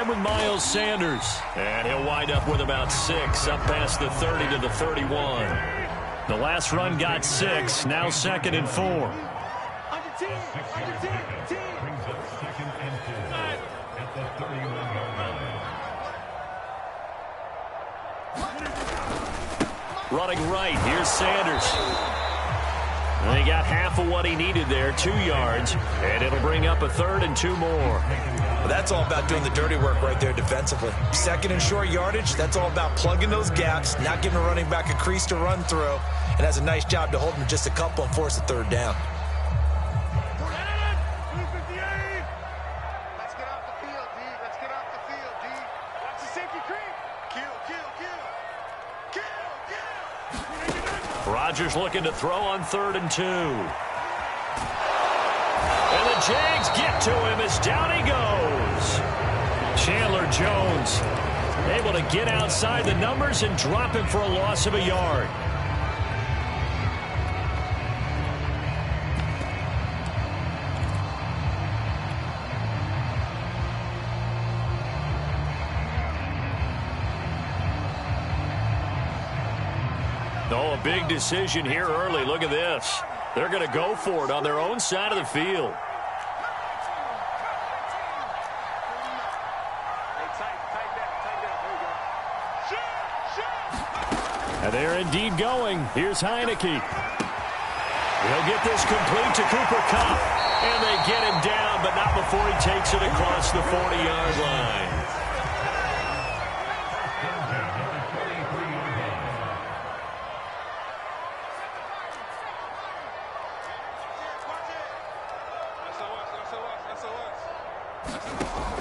time with Miles Sanders. And he'll wind up with about 6, up past the 30 to the 31. The last run got 6, now 2nd and 4. Running right, here's Sanders. And he got half of what he needed there, 2 yards, and it'll bring up a 3rd and 2 more. Well, that's all about doing the dirty work right there defensively. 2nd and short yardage, that's all about plugging those gaps, not giving a running back a crease to run through, and has a nice job to hold him just a couple and force a 3rd down. Rodgers looking to throw on 3rd and 2. And the Jags get to him as down he goes. Chandler Jones able to get outside the numbers and drop him for a loss of a yard. Oh, a big decision here early. Look at this. They're going to go for it on their own side of the field. And they're indeed going. Here's Heineke. He'll get this complete to Cooper Kupp. And they get him down, but not before he takes it across the 40-yard line.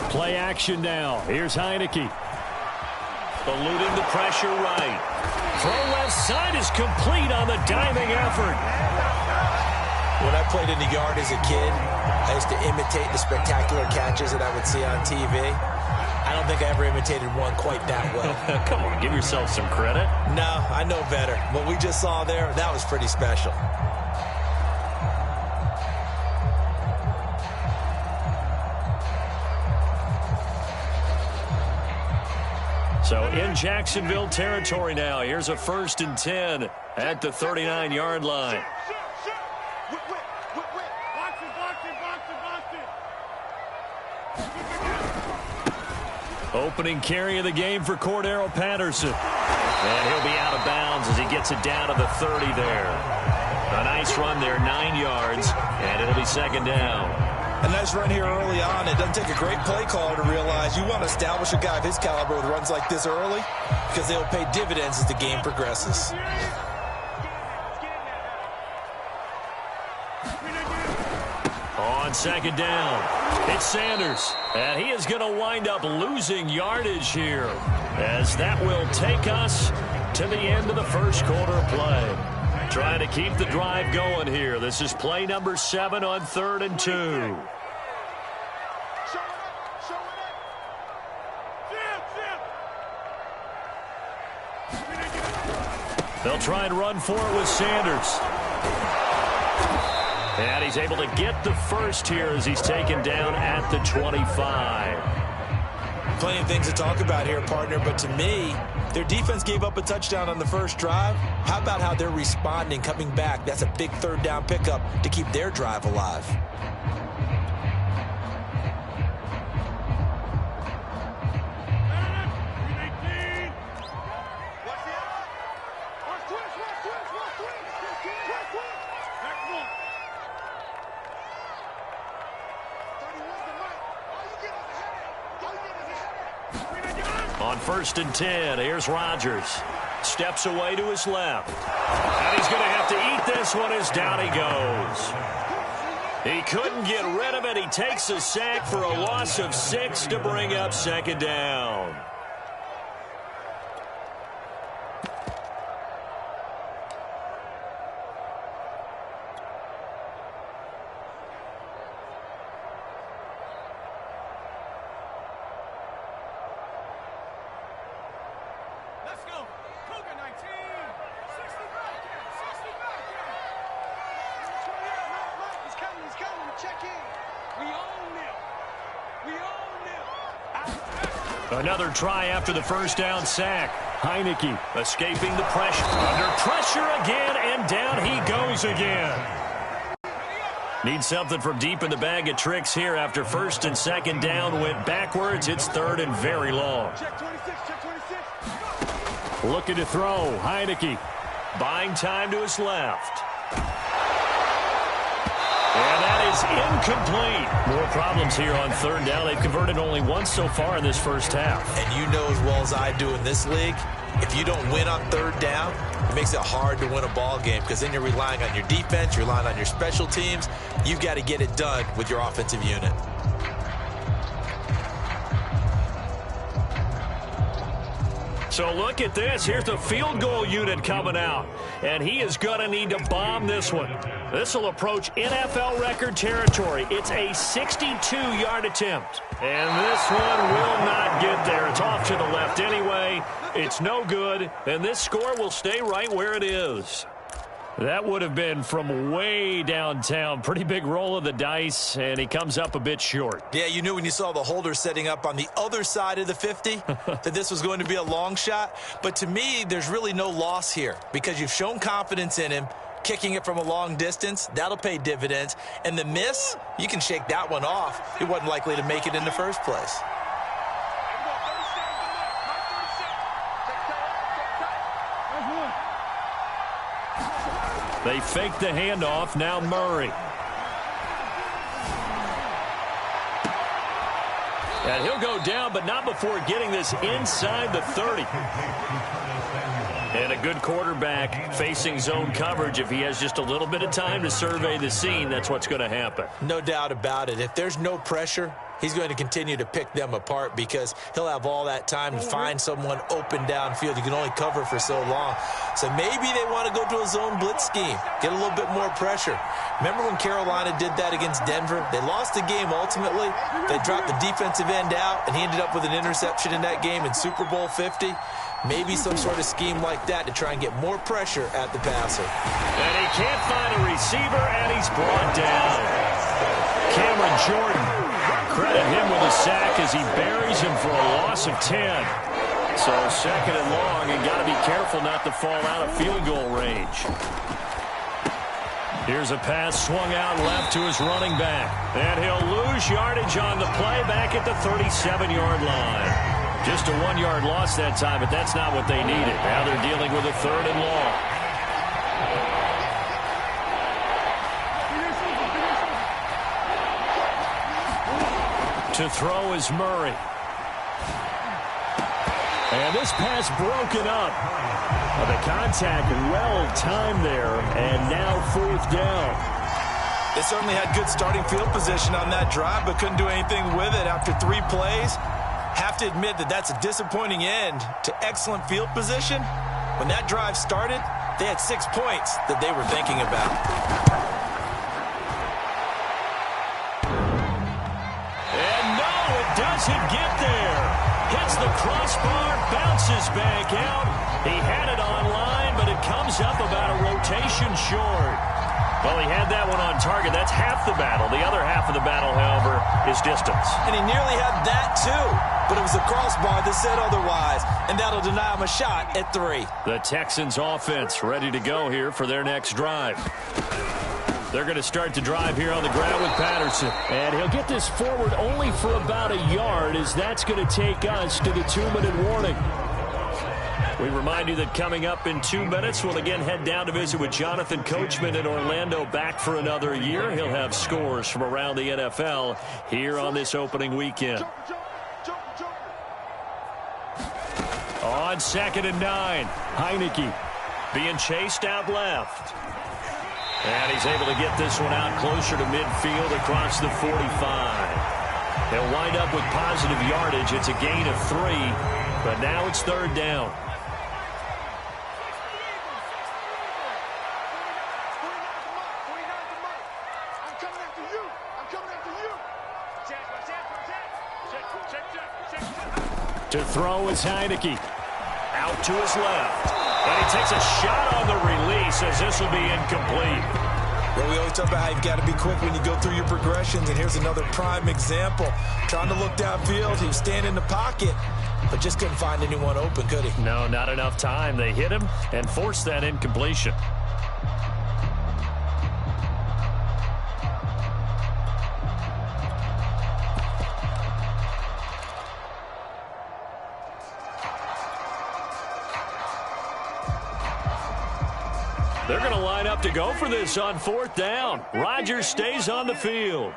Play action now. Here's Heineke. Eluding the pressure right. Throw left side is complete on the diving effort. When I played in the yard as a kid, I used to imitate the spectacular catches that I would see on TV. I don't think I ever imitated one quite that well. Come on, give yourself some credit. No, I know better. What we just saw there, that was pretty special. So in Jacksonville territory now. Here's a 1st and 10 at the 39-yard line. Opening carry of the game for Cordero Patterson. And he'll be out of bounds as he gets it down to the 30 there. A nice run there, 9 yards, and it'll be 2nd down. A nice run here early on. It doesn't take a great play caller to realize you want to establish a guy of his caliber with runs like this early because they'll pay dividends as the game progresses. On 2nd down, it's Sanders. And he is going to wind up losing yardage here as that will take us to the end of the first quarter of play. Trying to keep the drive going here. This is play number 7 on 3rd and 2. They'll try and run for it with Sanders. And he's able to get the 1st here as he's taken down at the 25. Plenty of things to talk about here, partner, but to me, their defense gave up a touchdown on the first drive. How about how they're responding, coming back? That's a big 3rd down pickup to keep their drive alive. On 1st and 10, here's Rodgers. Steps away to his left. And he's going to have to eat this one as down he goes. He couldn't get rid of it. He takes a sack for a loss of 6 to bring up 2nd down. Check in. We own them. We own them. Another try after the first down sack. Heineke escaping the pressure. Under pressure again, and down he goes again. Needs something from deep in the bag of tricks here after first and second down went backwards. It's third and very long. Looking to throw. Heineke buying time to his left. And that is incomplete. More problems here on third down. They've converted only once so far in this first half. And you know as well as I do in this league, if you don't win on third down, it makes it hard to win a ball game because then you're relying on your defense, you're relying on your special teams. You've got to get it done with your offensive unit. So look at this. Here's the field goal unit coming out. And he is going to need to bomb this one. This will approach NFL record territory. It's a 62-yard attempt. And this one will not get there. It's off to the left anyway. It's no good. And this score will stay right where it is. That would have been from way downtown. Pretty big roll of the dice, and he comes up a bit short. Yeah, you knew when you saw the holder setting up on the other side of the 50 that this was going to be a long shot. But to me, there's really no loss here because you've shown confidence in him. Kicking it from a long distance, that'll pay dividends. And the miss, you can shake that one off. He wasn't likely to make it in the first place. They fake the handoff. Now Murray. And he'll go down, but not before getting this inside the 30. And a good quarterback facing zone coverage. If he has just a little bit of time to survey the scene, that's what's going to happen. No doubt about it. If there's no pressure, he's going to continue to pick them apart because he'll have all that time to find someone open downfield. You can only cover for so long. So maybe they want to go to a zone blitz scheme, get a little bit more pressure. Remember when Carolina did that against Denver? They lost the game ultimately. They dropped the defensive end out, and he ended up with an interception in that game in Super Bowl 50. Maybe some sort of scheme like that to try and get more pressure at the passer. And he can't find a receiver, and he's brought down. Cameron Jordan, credit him with a sack as he buries him for a loss of 10. So second and long, and got to be careful not to fall out of field goal range. Here's a pass swung out left to his running back. And he'll lose yardage on the play back at the 37-yard line. Just a 1-yard loss that time, but that's not what they needed. Now they're dealing with a third and long. To throw is Murray. And this pass broken up. The contact well timed there, and now fourth down. They certainly had good starting field position on that drive, but couldn't do anything with it after 3 plays. Have to admit that that's a disappointing end to excellent field position. When that drive started, they had 6 points that they were thinking about. And no, it doesn't get there. Hits the crossbar, bounces back out. He had it online, but it comes up about a rotation short. Well, he had that one on target. That's half the battle. The other half of the battle, however, is distance. And he nearly had that, too. But it was the crossbar that said otherwise, and that'll deny him a shot at 3. The Texans offense ready to go here for their next drive. They're going to start the drive here on the ground with Patterson. And he'll get this forward only for about a yard, as that's going to take us to the 2-minute warning. We remind you that coming up in 2 minutes, we'll again head down to visit with Jonathan Coachman in Orlando, back for another year. He'll have scores from around the NFL here on this opening weekend. On 2nd and 9, Heineke being chased out left. And he's able to get this one out closer to midfield across the 45. They'll wind up with positive yardage. It's a gain of 3, but now it's third down. To throw is Heineke. Out to his left. And he takes a shot on the release as this will be incomplete. Well, we always talk about how you've got to be quick when you go through your progressions, and here's another prime example. Trying to look downfield, he was standing in the pocket, but just couldn't find anyone open, could he? No, not enough time. They hit him and forced that incompletion. They're going to line up to go for this on 4th down. Rodgers stays on the field.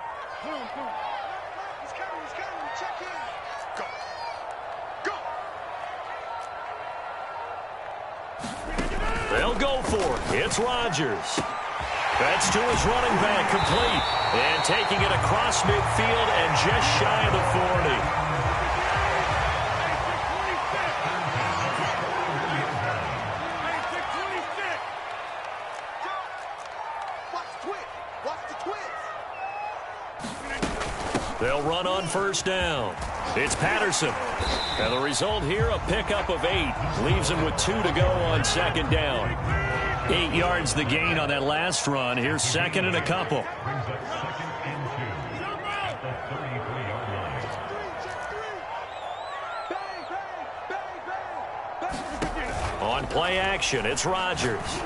They'll go for it. It's Rodgers. That's to his running back, complete. And taking it across midfield and just shy of the 40. They'll run on 1st down. It's Patterson. And the result here, a pickup of 8. Leaves him with 2 to go on 2nd down. 8 yards the gain on that last run. Here's 2nd and a couple. On play action, it's Rodgers.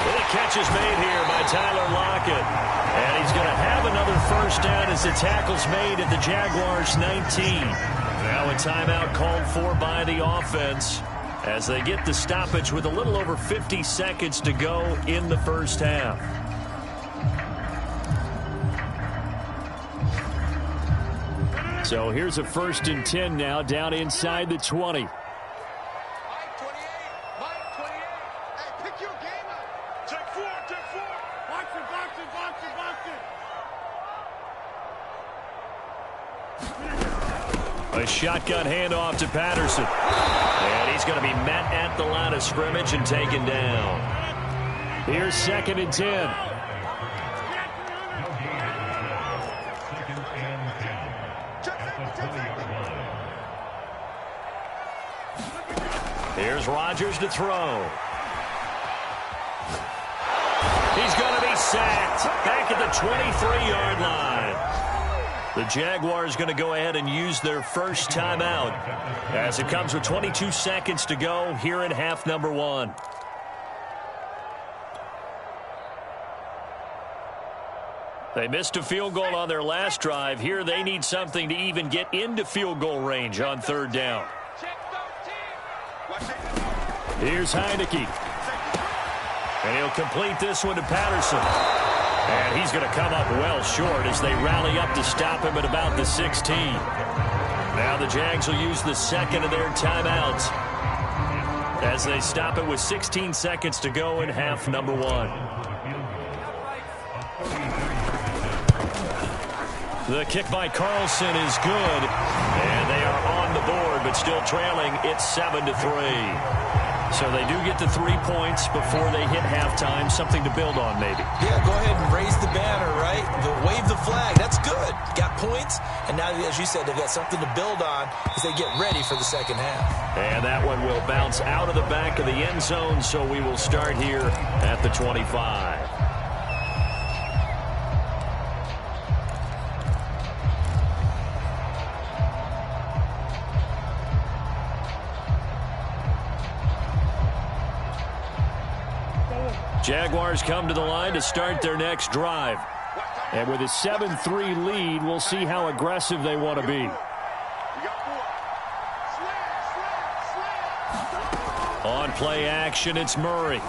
The catch is made here by Tyler Lockett. And he's going to have another 1st down as the tackle's made at the Jaguars' 19. Now a timeout called for by the offense as they get the stoppage with a little over 50 seconds to go in the 1st half. So here's a 1st and 10 now down inside the 20. A shotgun handoff to Patterson. And he's going to be met at the line of scrimmage and taken down. Here's 2nd and 10. Here's Rodgers to throw. He's going to be sacked back at the 23-yard line. The Jaguars going to go ahead and use their 1st timeout as it comes with 22 seconds to go here in half number 1. They missed a field goal on their last drive. Here they need something to even get into field goal range on 3rd down. Here's Heineke. And he'll complete this one to Patterson. And he's going to come up well short as they rally up to stop him at about the 16. Now the Jags will use the 2nd of their timeouts as they stop it with 16 seconds to go in half number 1. The kick by Carlson is good. And they are on the board, but still trailing. It's 7-3. So they do get the 3 points before they hit halftime. Something to build on, maybe. Yeah, go ahead and raise the banner, right? Wave the flag. That's good. Got points. And now, as you said, they've got something to build on as they get ready for the 2nd half. And that one will bounce out of the back of the end zone. So we will start here at the 25. Jaguars come to the line to start their next drive. And with a 7-3 lead, we'll see how aggressive they want to be. On play action, it's Murray.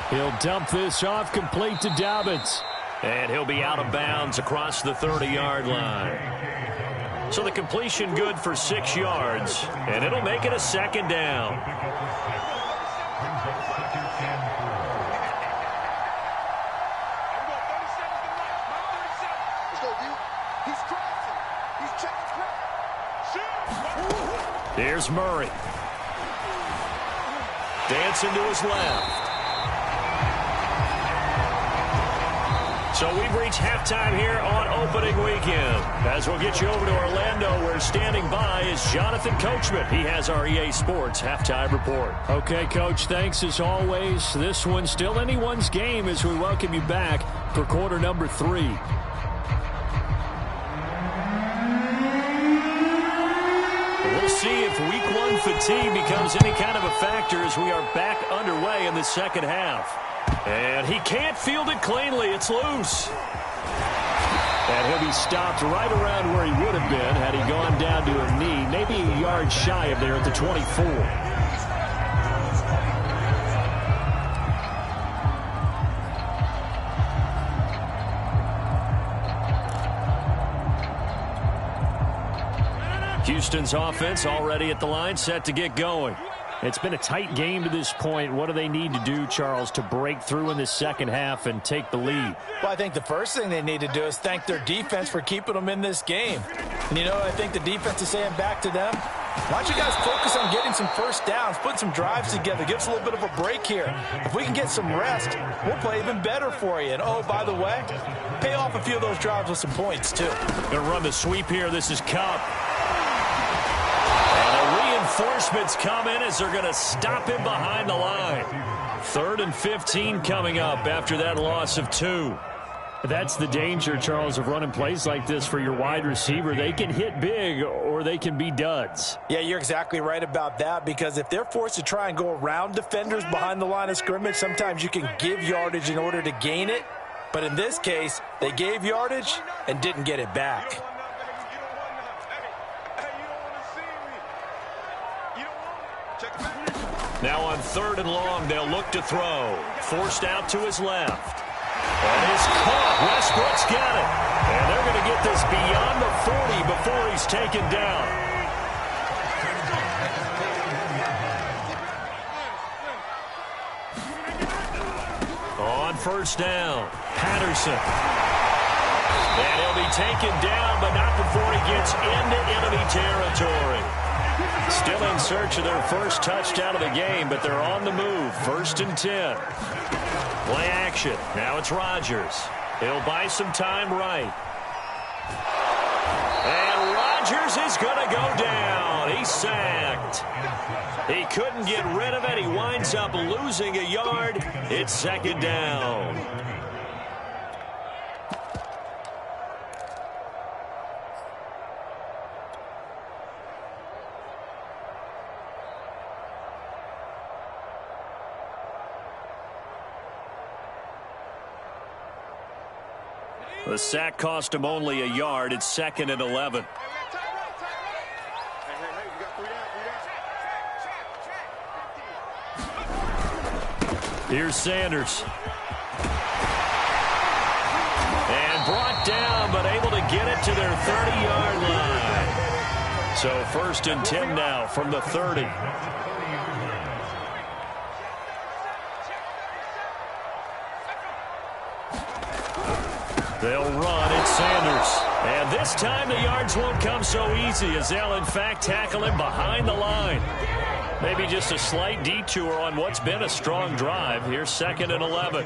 He'll dump this off, complete to Dobbins. And he'll be out of bounds across the 30-yard line. So the completion good for 6 yards, and it'll make it a 2nd down. Here's Murray. Dancing to his left. So we've reached halftime here on opening weekend. As we'll get you over to Orlando, where standing by is Jonathan Coachman. He has our EA Sports halftime report. Okay, Coach, thanks as always. This one's still anyone's game as we welcome you back for quarter number 3. We'll see if week 1 fatigue becomes any kind of a factor as we are back underway in the second half. And he can't field it cleanly. It's loose. And he'll be stopped right around where he would have been had he gone down to a knee, maybe a yard shy of there at the 24. Houston's offense already at the line, set to get going. It's been a tight game to this point. What do they need to do, Charles, to break through in the second half and take the lead? Well, I think the first thing they need to do is thank their defense for keeping them in this game. And, you know, I think the defense is saying back to them, why don't you guys focus on getting some first downs, put some drives together, give us a little bit of a break here. If we can get some rest, we'll play even better for you. And, oh, by the way, pay off a few of those drives with some points, too. Going to run the sweep here. This is Cup. Reinforcements come in as they're going to stop him behind the line. 3rd and 15 coming up after that loss of 2. That's the danger, Charles, of running plays like this for your wide receiver. They can hit big or they can be duds. Yeah, you're exactly right about that, because if they're forced to try and go around defenders behind the line of scrimmage, sometimes you can give yardage in order to gain it. But in this case, they gave yardage and didn't get it back. Now on 3rd and long, they'll look to throw. Forced out to his left. And is caught. Westbrook's got it. And they're going to get this beyond the 40 before he's taken down. On 1st down, Patterson. And he'll be taken down, but not before he gets into enemy territory. Still in search of their first touchdown of the game, but they're on the move. 1st and 10. Play action. Now it's Rodgers. He'll buy some time right. And Rodgers is going to go down. He's sacked. He couldn't get rid of it. He winds up losing a yard. It's 2nd down. The sack cost him only a yard. It's 2nd and 11. Here's Sanders. And brought down, but able to get it to their 30-yard line. So 1st and 10 now from the 30. They'll run. It's Sanders. And this time the yards won't come so easy as they'll, in fact, tackle him behind the line. Maybe just a slight detour on what's been a strong drive. Here's 2nd and 11.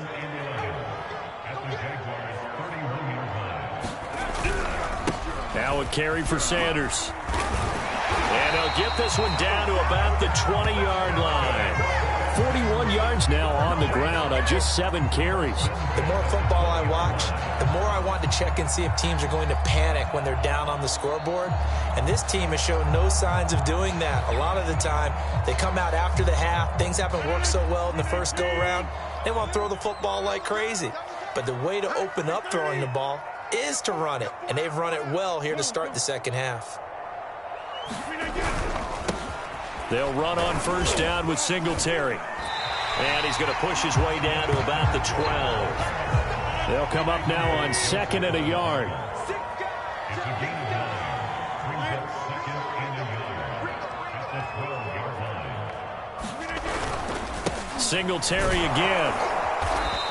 Now a carry for Sanders. And he'll get this one down to about the 20-yard line. 41 yards now on the ground on just 7 carries. The more football I watch, the more I want to check and see if teams are going to panic when they're down on the scoreboard. And this team has shown no signs of doing that. A lot of the time, they come out after the half. Things haven't worked so well in the first go-around. They want to throw the football like crazy. But the way to open up throwing the ball is to run it. And they've run it well here to start the second half. They'll run on 1st down with Singletary. And he's going to push his way down to about the 12. They'll come up now on 2nd and a yard. Singletary again.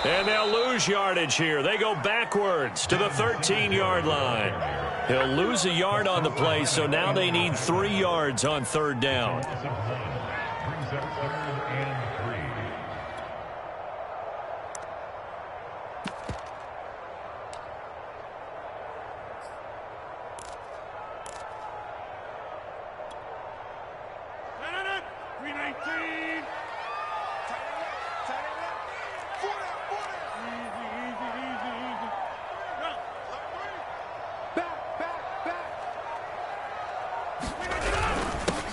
And they'll lose yardage here. They go backwards to the 13-yard line. He'll lose a yard on the play, so now they need 3 yards on 3rd down.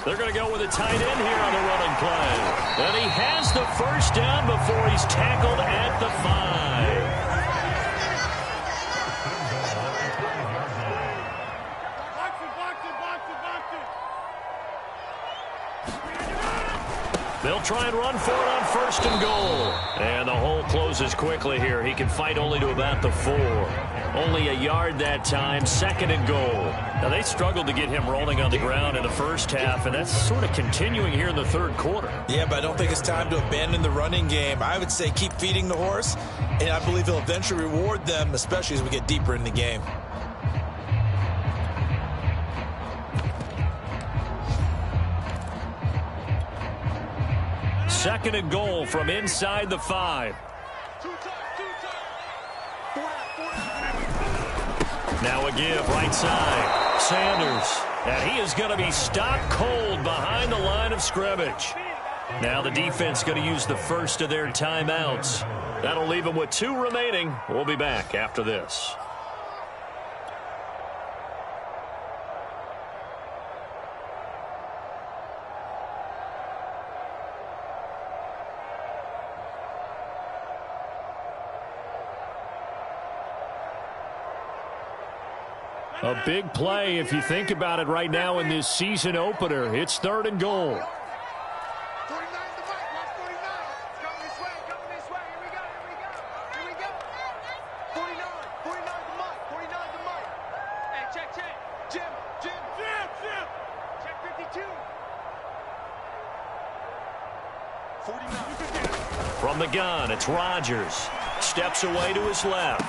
They're going to go with a tight end here on the running play. And he has the first down before he's tackled at the 5. They'll try and run for it on 1st and goal. And the hole closes quickly here. He can fight only to about the 4. Only a yard that time, 2nd and goal. Now, they struggled to get him rolling on the ground in the first half, and that's sort of continuing here in the 3rd quarter. Yeah, but I don't think it's time to abandon the running game. I would say keep feeding the horse, and I believe he'll eventually reward them, especially as we get deeper in the game. Second and goal from inside the 5. Now a give right side. Sanders. And he is going to be stopped cold behind the line of scrimmage. Now the defense going to use the first of their timeouts. That'll leave them with 2 remaining. We'll be back after this. A big play if you think about it right now in this season opener. It's 3rd and goal. From the gun, it's Rodgers. Steps away to his left.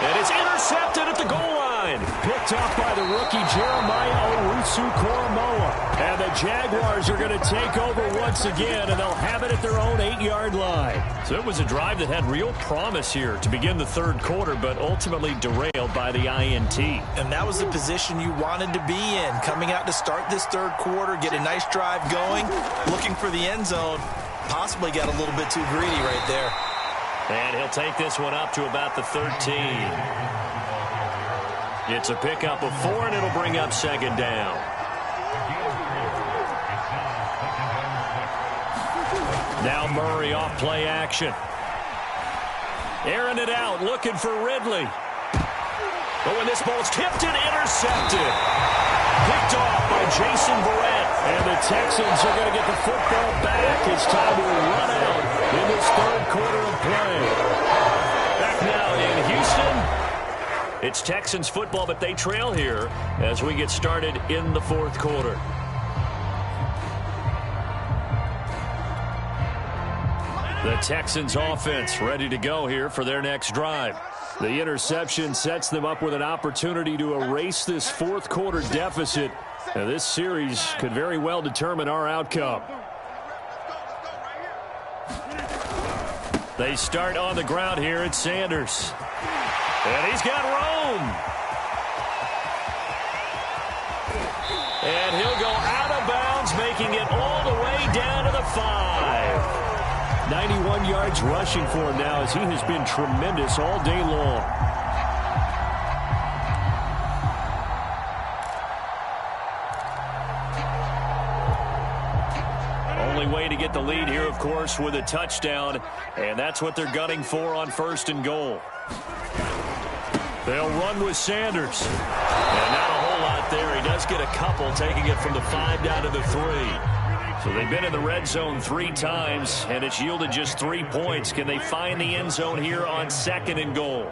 And it's intercepted at the goal line. Picked off by the rookie Jeremiah Owusu-Koramoah. And the Jaguars are going to take over once again, and they'll have it at their own 8-yard line. So it was a drive that had real promise here to begin the 3rd quarter, but ultimately derailed by the INT. And that was the position you wanted to be in. Coming out to start this 3rd quarter, get a nice drive going, looking for the end zone. Possibly got a little bit too greedy right there. And he'll take this one up to about the 13. It's a pickup of 4, and it'll bring up 2nd down. Now Murray off play action. Airing it out, looking for Ridley. But when this ball's tipped and intercepted. Picked off by Jason Verrett. And the Texans are going to get the football back. It's time to run out in this 3rd quarter of play. Back now in Houston. It's Texans football, but they trail here as we get started in the 4th quarter. The Texans offense ready to go here for their next drive. The interception sets them up with an opportunity to erase this 4th quarter deficit. Now, this series could very well determine our outcome. They start on the ground here at Sanders. And he's got room. And he'll go out of bounds, making it all the way down to the 5. 91 yards rushing for him now as he has been tremendous all day long. Only way to get the lead here, of course, with a touchdown. And that's what they're gunning for on 1st and goal. They'll run with Sanders. And not a whole lot there. He does get a couple, taking it from the 5 down to the 3. So they've been in the red zone 3 times, and it's yielded just 3 points. Can they find the end zone here on 2nd and goal?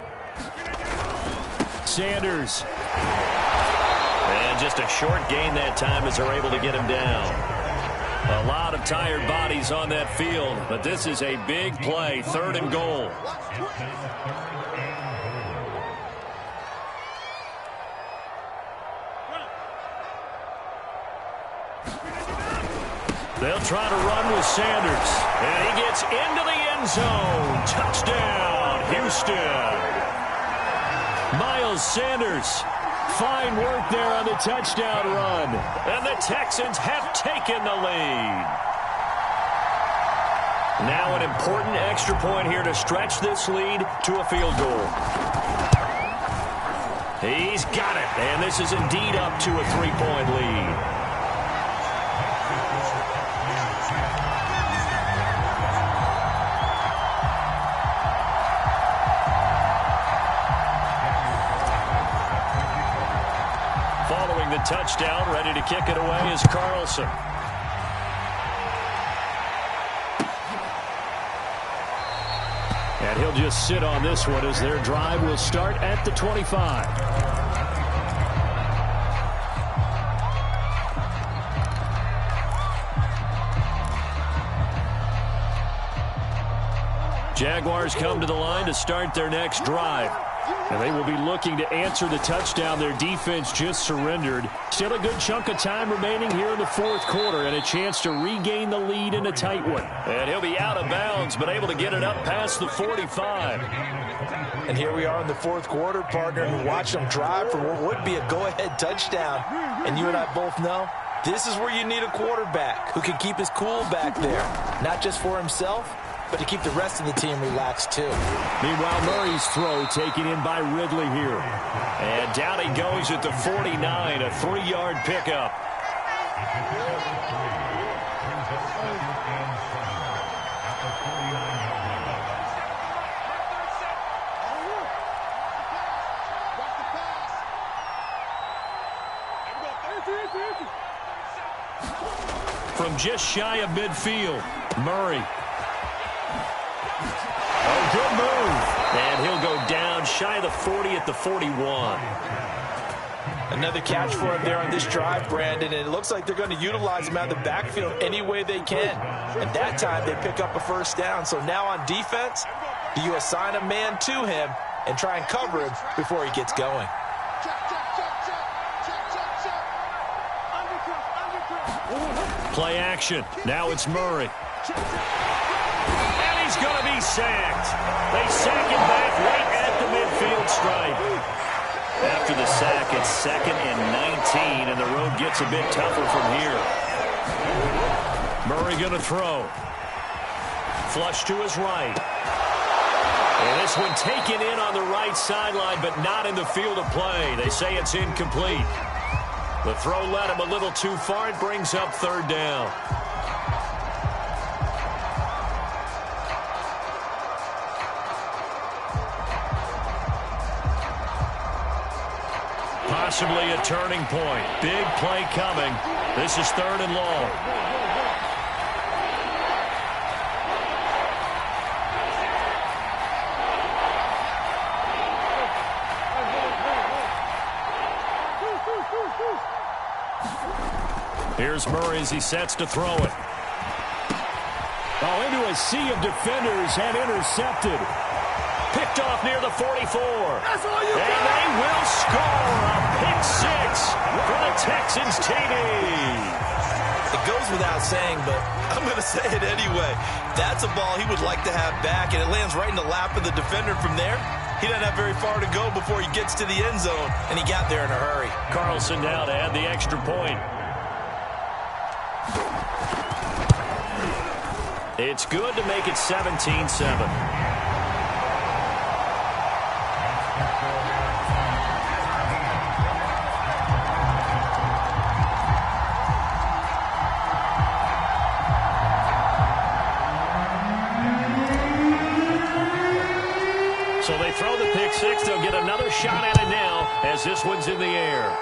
Sanders. And just a short gain that time as they're able to get him down. A lot of tired bodies on that field, but this is a big play, 3rd and goal. They'll try to run with Sanders. And he gets into the end zone. Touchdown, Houston. Miles Sanders. Fine work there on the touchdown run. And the Texans have taken the lead. Now an important extra point here to stretch this lead to a field goal. He's got it. And this is indeed up to a 3-point lead. touchdown. Ready to kick it away is Carlson. And he'll just sit on this one as their drive will start at the 25. Jaguars come to the line to start their next drive. And they will be looking to answer the touchdown their defense just surrendered. Still a good chunk of time remaining here in the fourth quarter and a chance to regain the lead in a tight one. And he'll be out of bounds, but able to get it up past the 45. And here we are in the fourth quarter, partner, and watch them drive for what would be a go-ahead touchdown. And you and I both know this is where you need a quarterback who can keep his cool back there, not just for himself, but to keep the rest of the team relaxed, too. Meanwhile, Murray's throw taken in by Ridley here. And down he goes at the 49, a 3-yard pickup. From just shy of midfield, Murray. Oh, good move. And he'll go down shy of the 40 at the 41. Another catch for him there on this drive, Brandon, and it looks like they're going to utilize him out of the backfield any way they can. And that time they pick up a first down. So now on defense, do you assign a man to him and try and cover him before he gets going? Play action. Now it's Murray. And he's going to be sacked. They sack him back right at the midfield stripe. After the sack, it's 2nd and 19, and the road gets a bit tougher from here. Murray going to throw. Flush to his right. And this one taken in on the right sideline, but not in the field of play. They say it's incomplete. The throw led him a little too far. It brings up 3rd down. Possibly a turning point. Big play coming. This is 3rd and long. Here's Murray as he sets to throw it. Oh, into a sea of defenders and intercepted. Picked off near the 44. And they will score a pick 6 for the Texans TD. It goes without saying, but I'm going to say it anyway. That's a ball he would like to have back, and it lands right in the lap of the defender from there. He doesn't have very far to go before he gets to the end zone, and he got there in a hurry. Carlson now to add the extra point. It's good to make it 17-7. So they throw the pick 6. They'll get another shot at it now as this one's in the air.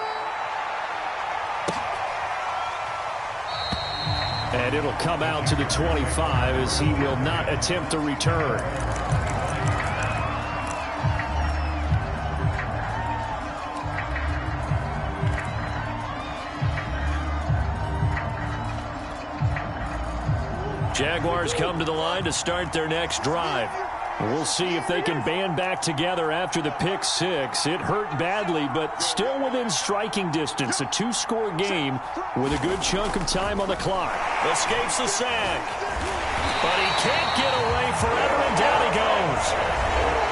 And it'll come out to the 25 as he will not attempt a return. Jaguars come to the line to start their next drive. We'll see if they can band back together after the pick 6. It hurt badly, but still within striking distance. A 2-score game with a good chunk of time on the clock. Escapes the sack. But he can't get away forever, and down he goes.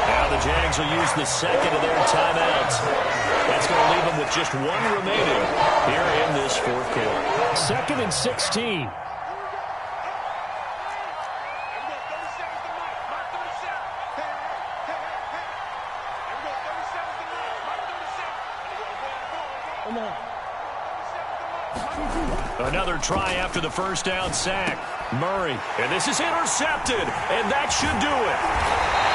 Now the Jags will use the 2nd of their timeouts. That's going to leave them with just 1 remaining here in this fourth quarter. 2nd and 16. Another try after the first down sack. Murray, and this is intercepted, and that should do it.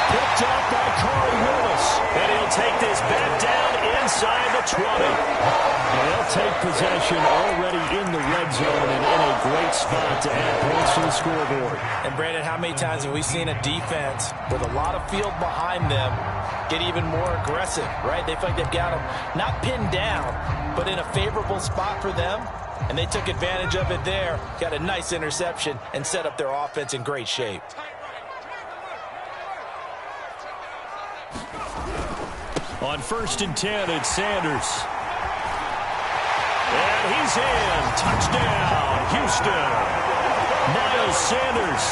Picked up by Corey Lewis, and he'll take this back down inside the 20. And they'll take possession already in the red zone and in a great spot to add points to the scoreboard. And, Brandon, how many times have we seen a defense with a lot of field behind them get even more aggressive, right? They feel like they've got them not pinned down, but in a favorable spot for them. And they took advantage of it there, got a nice interception, and set up their offense in great shape. On 1st and 10, it's Sanders. And he's in. Touchdown, Houston. Miles Sanders,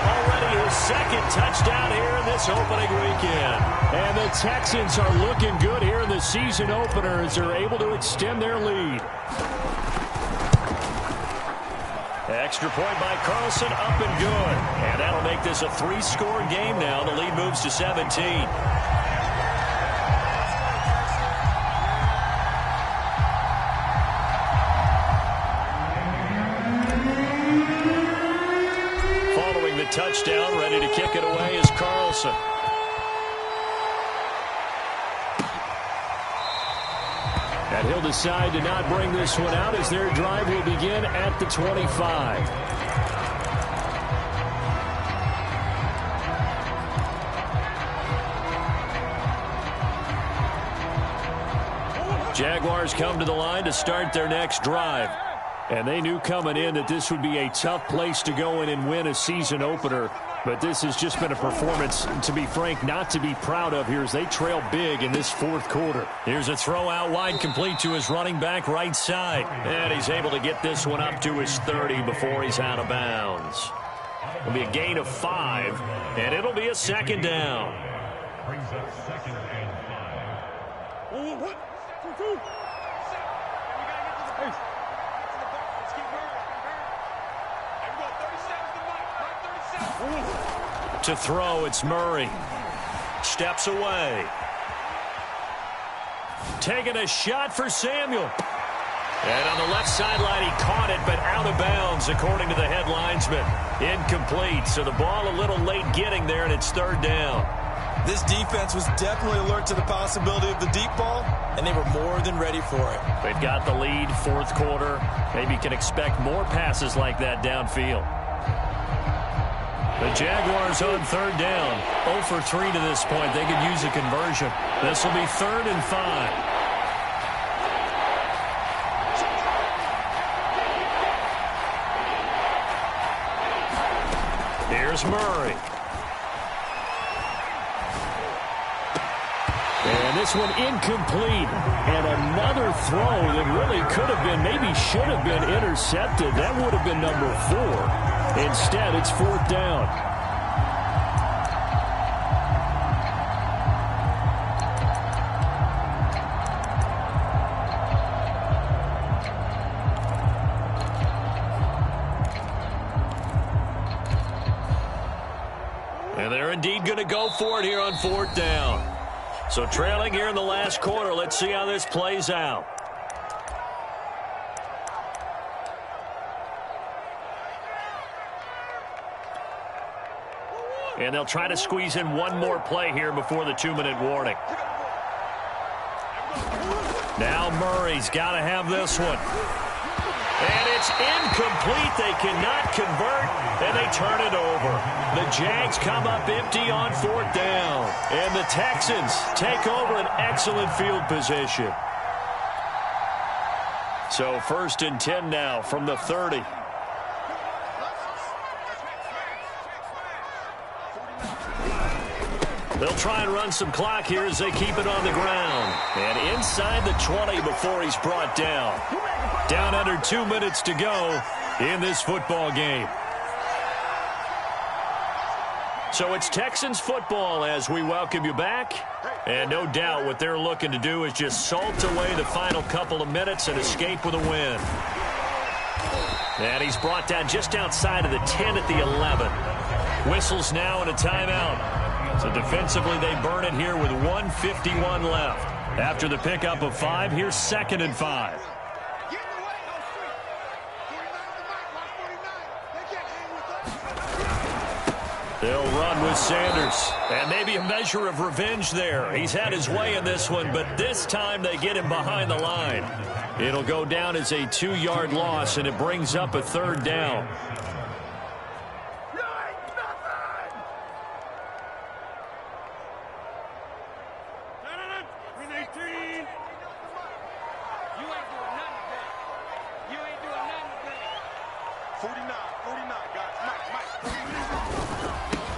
already his second touchdown here in this opening weekend. And the Texans are looking good here in the season opener as they're able to extend their lead. Extra point by Carlson, up and good. And that'll make this a 3-score game now. The lead moves to 17. Following the touchdown, ready to kick it away is Carlson. And he'll decide to not bring this one out as their drive will begin at the 25. Jaguars come to the line to start their next drive. And they knew coming in that this would be a tough place to go in and win a season opener. But this has just been a performance, to be frank, not to be proud of here as they trail big in this fourth quarter. Here's a throw out wide, complete to his running back right side. And he's able to get this one up to his 30 before he's out of bounds. It'll be a gain of 5, and it'll be a second down. Brings up second and 5. To throw, it's Murray. Steps away. Taking a shot for Samuel. And on the left sideline, he caught it, but out of bounds, according to the head linesman. Incomplete, so the ball a little late getting there, and it's 3rd down. This defense was definitely alert to the possibility of the deep ball, and they were more than ready for it. They've got the lead, fourth quarter. Maybe can expect more passes like that downfield. The Jaguars on 3rd down. 0 for 3 to this point. They could use a conversion. This will be 3rd and 5. Here's Murray. And this one incomplete. And another throw that really could have been, maybe should have been intercepted. That would have been number 4. Instead, it's 4th down. And they're indeed going to go for it here on 4th down. So trailing here in the last quarter, let's see how this plays out. And they'll try to squeeze in one more play here before the 2-minute warning. Now Murray's got to have this one. And it's incomplete. They cannot convert, and they turn it over. The Jags come up empty on 4th down. And the Texans take over an excellent field position. So 1st and 10 now from the 30. They'll try and run some clock here as they keep it on the ground. And inside the 20 before he's brought down. Down under 2 minutes to go in this football game. So it's Texans football as we welcome you back. And no doubt what they're looking to do is just salt away the final couple of minutes and escape with a win. And he's brought down just outside of the 10 at the 11. Whistles now and a timeout. So defensively, they burn it here with 1:51 left. After the pickup of 5, here's 2nd and 5. They'll run with Sanders. And maybe a measure of revenge there. He's had his way in this one, but this time they get him behind the line. It'll go down as a 2-yard loss, and it brings up a 3rd down.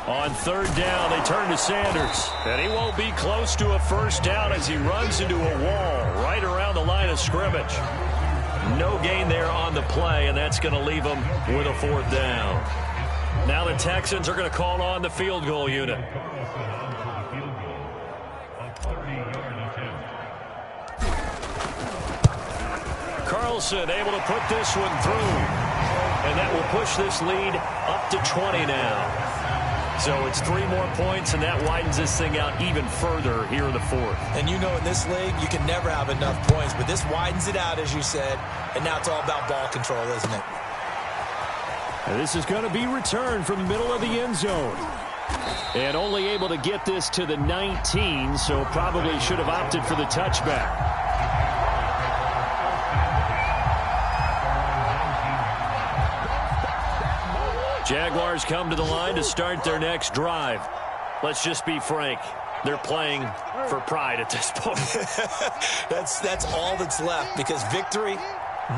On 3rd down, they turn to Sanders. And he won't be close to a 1st down as he runs into a wall right around the line of scrimmage. No gain there on the play, and that's going to leave him with a 4th down. Now the Texans are going to call on the field goal unit. Carlson able to put this one through. And that will push this lead up to 20 now. So it's 3 more points, and that widens this thing out even further here in the 4th. And you know in this league, you can never have enough points, but this widens it out, as you said, and now it's all about ball control, isn't it? And this is going to be returned from the middle of the end zone. And only able to get this to the 19, so probably should have opted for the touchback. Jaguars come to the line to start their next drive. Let's just be frank. They're playing for pride at this point. That's all that's left, because victory,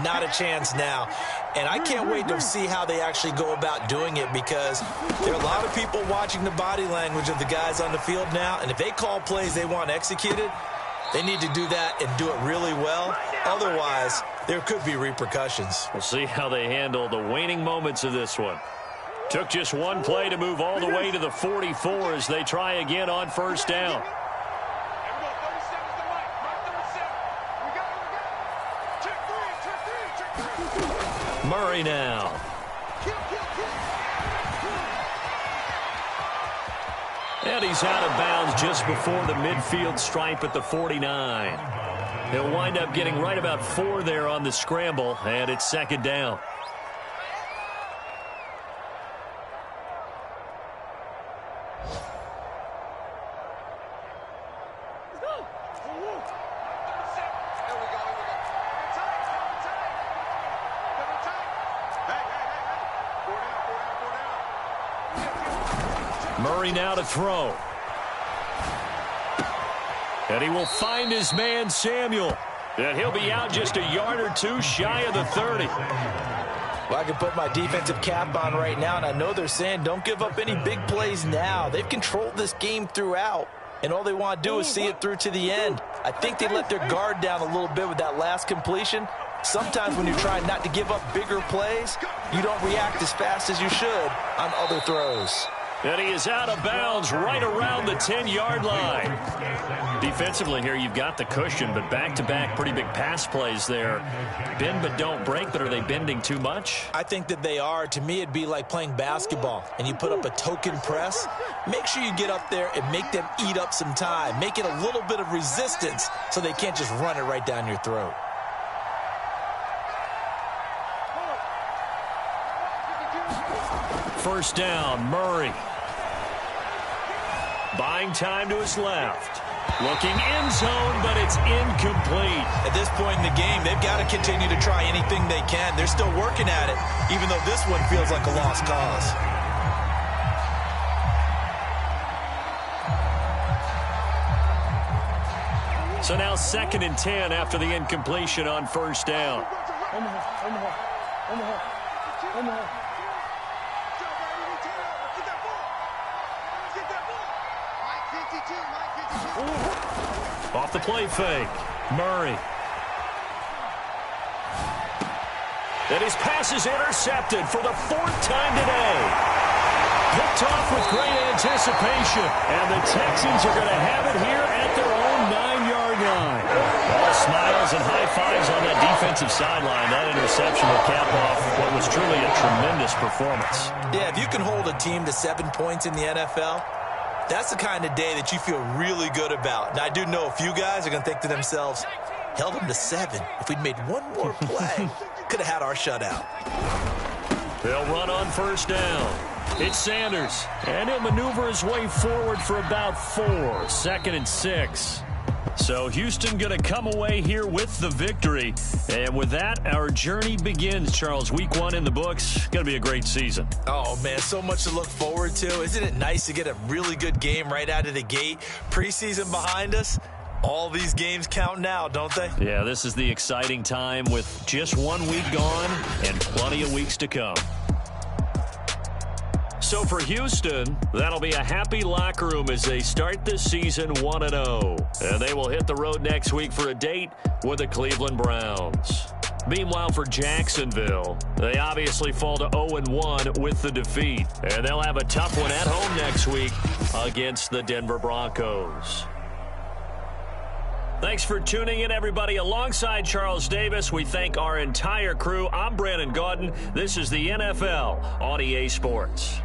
not a chance now. And I can't wait to see how they actually go about doing it, because there are a lot of people watching the body language of the guys on the field now, and if they call plays they want executed, they need to do that and do it really well. Otherwise, there could be repercussions. We'll see how they handle the waning moments of this one. Took just one play to move all the way to the 44 as they try again on 1st down. Murray now. And he's out of bounds just before the midfield stripe at the 49. He'll wind up getting right about 4 there on the scramble, and it's 2nd down. Murray now to throw. And he will find his man Samuel. And he'll be out just a yard or 2 shy of the 30. Well, I can put my defensive cap on right now, and I know they're saying don't give up any big plays now. They've controlled this game throughout, and all they want to do is see it through to the end. I think they let their guard down a little bit with that last completion. Sometimes when you're trying not to give up bigger plays, you don't react as fast as you should on other throws. And he is out of bounds right around the 10-yard line. Defensively here, you've got the cushion, but back-to-back pretty big pass plays there. Bend but don't break, but are they bending too much? I think that they are. To me, it'd be like playing basketball, and you put up a token press. Make sure you get up there and make them eat up some time. Make it a little bit of resistance so they can't just run it right down your throat. First down, Murray. Buying time to his left. Looking end zone, but it's incomplete. At this point in the game, they've got to continue to try anything they can. They're still working at it, even though this one feels like a lost cause. So now 2nd and 10 after the incompletion on 1st down. Off the play fake, Murray. And his pass is intercepted for the 4th time today. Picked off with great anticipation, and the Texans are going to have it here at their own 9-yard line. All smiles and high fives on that defensive sideline. That interception will cap off what was truly a tremendous performance. Yeah, if you can hold a team to 7 points in the NFL, that's the kind of day that you feel really good about. And I do know a few guys are going to think to themselves, held them to 7. If we'd made one more play, could have had our shutout. They'll run on first down. It's Sanders, and he'll maneuver his way forward for about 4. 2nd and 6. So Houston going to come away here with the victory. And with that, our journey begins, Charles. Week 1 in the books. Going to be a great season. Oh, man, so much to look forward to. Isn't it nice to get a really good game right out of the gate? Preseason behind us. All these games count now, don't they? Yeah, this is the exciting time with just 1 week gone and plenty of weeks to come. So for Houston, that'll be a happy locker room as they start this season 1-0. And they will hit the road next week for a date with the Cleveland Browns. Meanwhile, for Jacksonville, they obviously fall to 0-1 with the defeat. And they'll have a tough one at home next week against the Denver Broncos. Thanks for tuning in, everybody. Alongside Charles Davis, we thank our entire crew. I'm Brandon Gaudin. This is the NFL on EA Sports.